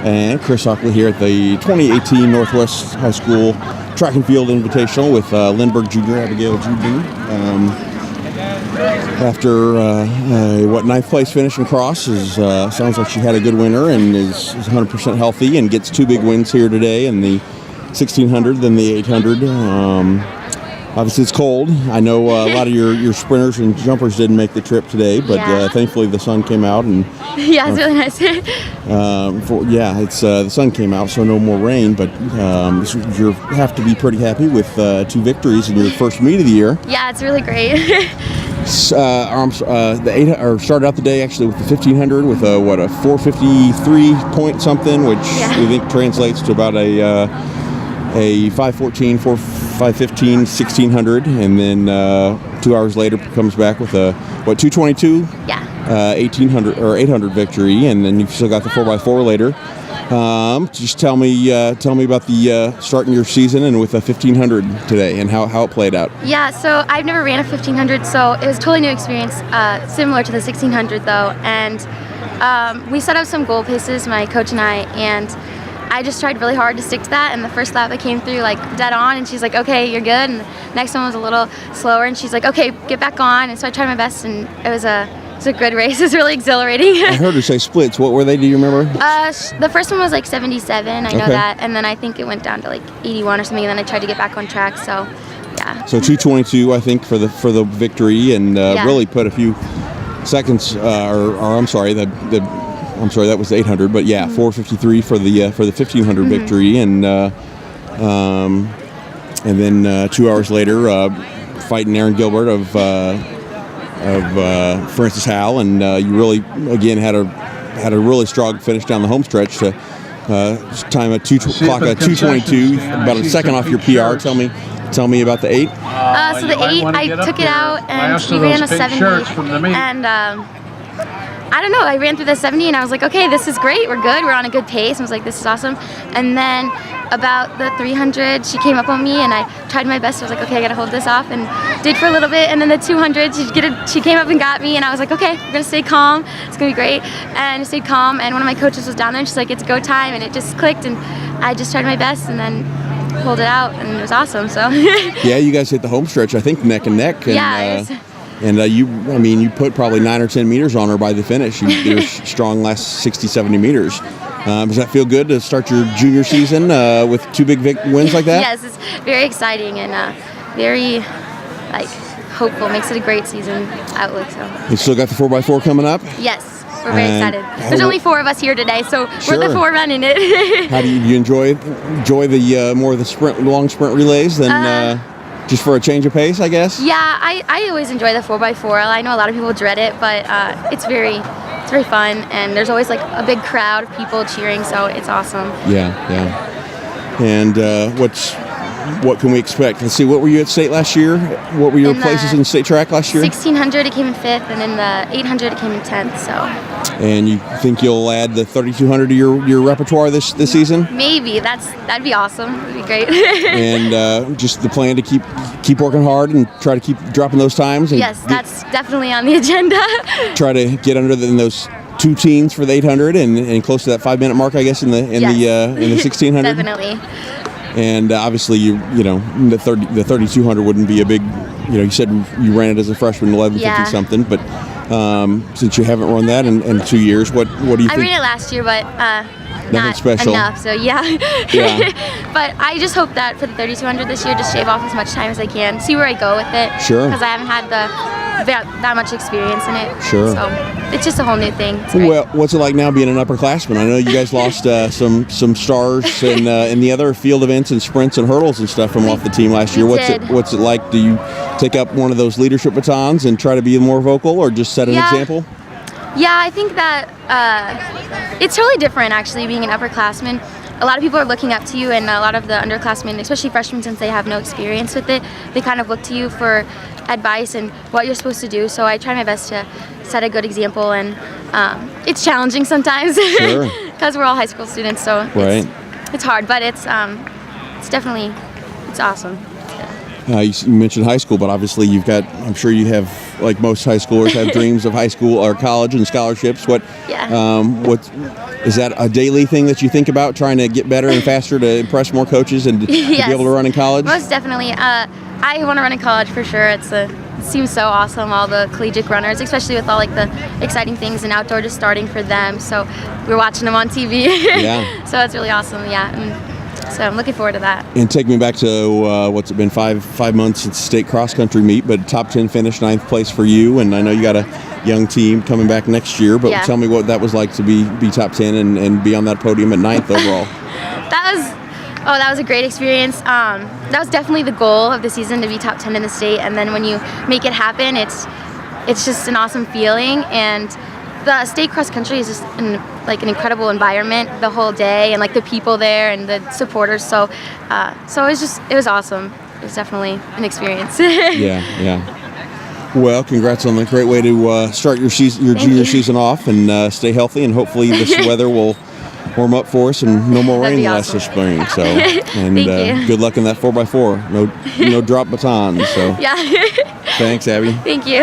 And Chris Hockley here at the 2018 Northwest High School Track and Field Invitational with Lindbergh Jr., Abigail Juedemann. After ninth place finish in cross, sounds like she had a good winter and is 100% healthy and gets two big wins here today in the 1600, then the 800. Obviously, it's cold. I know a lot of your sprinters and jumpers didn't make the trip today, but thankfully the sun came out. And yeah, it's really nice. The sun came out, so no more rain. But you have to be pretty happy with two victories in your first meet of the year. Yeah, it's really great. Started out the day actually with the 1500 with a 453 point something, which we think translates to about a 514, 515, 1600, and then 2 hours later comes back with a 222, 1800 or 800 victory, and then you've still got the 4x4 later. Just tell me about the starting your season and with a 1500 today and how it played out. Yeah, so I've never ran a 1500, so it was a totally new experience, similar to the 1600 though, and we set up some goal paces, my coach and and I just tried really hard to stick to that, and the first lap I came through like dead on, and she's like, okay, you're good, and the next one was a little slower, and she's like, okay, get back on, and so I tried my best, and it was a good race. It was really exhilarating. I heard her say splits. What were they, do you remember? The first one was like 77, I know that, and then I think it went down to like 81 or something, and then I tried to get back on track, so yeah. So 222, I think, for the victory, and really put a few seconds, I'm sorry, that was the 800, but 453 for the 1500 victory, and then 2 hours later, fighting Aaron Gilbert of Francis Howell, and you really again had a really strong finish down the home stretch to time at 222, about a second off your PR. Tell me about the 8. So the 8, I took it out and we ran a 70, and I don't know, I ran through the 70 and I was like, okay, this is great, we're good, we're on a good pace. I was like, this is awesome. And then about the 300, she came up on me and I tried my best. I was like, okay, I gotta hold this off, and did for a little bit. And then the 200, she came up and got me, and I was like, okay, we're gonna stay calm, it's gonna be great. And I stayed calm, and one of my coaches was down there and she's like, it's go time, and it just clicked, and I just tried my best and then pulled it out, and it was awesome, so. Yeah, you guys hit the home stretch, I think, neck and neck. And, and you put probably 9 or 10 meters on her by the finish. You were strong last 60, 70 meters. Does that feel good to start your junior season with two big wins like that? Yes, it's very exciting and very hopeful. Makes it a great season outlook. So. You still got the 4x4 coming up? Yes, we're very excited. There's only 4 of us here today, so we're the 4 running it. How do you enjoy the more of the long sprint relays than? Just for a change of pace, I guess? Yeah, I always enjoy the 4x4. I know a lot of people dread it, but it's very fun, and there's always like a big crowd of people cheering, so it's awesome. Yeah. And what can we expect? Let's see, what were you at state last year? What were your places in state track last year? 1600 it came in 5th, and in the 800 it came in 10th. So. And you think you'll add the 3200 to your repertoire this season? Maybe. That'd be awesome. That'd be great. And just the plan to keep working hard and try to keep dropping those times. And yes, that's definitely on the agenda. Try to get under those 2 teens for the 800 and close to that 5-minute mark, I guess, in the 1600. Definitely. And obviously, the 3200 wouldn't be a big, you said you ran it as a freshman, 1150 something, but since you haven't run that in 2 years, what do you think? I ran it last year, but not special enough. So but I just hope that for the 3200 this year, just shave off as much time as I can, see where I go with it. Sure. Because I haven't had that much experience in it. Sure. So it's just a whole new thing. Well, what's it like now being an upperclassman? I know you guys lost some stars in the other field events and sprints and hurdles and stuff from off the team last year. What's it like? Do you take up one of those leadership batons and try to be more vocal, or just set an example? Yeah, I think that it's totally different actually being an upperclassman. A lot of people are looking up to you, and a lot of the underclassmen, especially freshmen, since they have no experience with it, they kind of look to you for advice and what you're supposed to do. So I try my best to set a good example, and it's challenging sometimes because we're all high school students, so it's hard, but it's definitely awesome. You mentioned high school, but obviously you've got, I'm sure you have, like most high schoolers, have dreams of high school or college and scholarships. What is that a daily thing that you think about, trying to get better and faster to impress more coaches and to be able to run in college? Most definitely. I want to run in college for sure. It seems so awesome, all the collegiate runners, especially with all like the exciting things and outdoor just starting for them. So we're watching them on TV. Yeah. So it's really awesome, and so I'm looking forward to that. And take me back to what's it been, five months since state cross country meet, but top 10 finish, 9th place for you. And I know you got a young team coming back next year, but tell me what that was like to be top 10 and be on that podium at 9th overall. That was a great experience. That was definitely the goal of the season, to be top 10 in the state. And then when you make it happen, it's just an awesome feeling. And the state cross country is just an incredible environment the whole day, and like the people there and the supporters. So it was awesome. It was definitely an experience. Yeah. Well, congrats on the great way to start your junior season off, and stay healthy, and hopefully this weather will warm up for us and no more rain last spring. So, and good luck in that 4x4. No drop batons. So, yeah. Thanks, Abby. Thank you.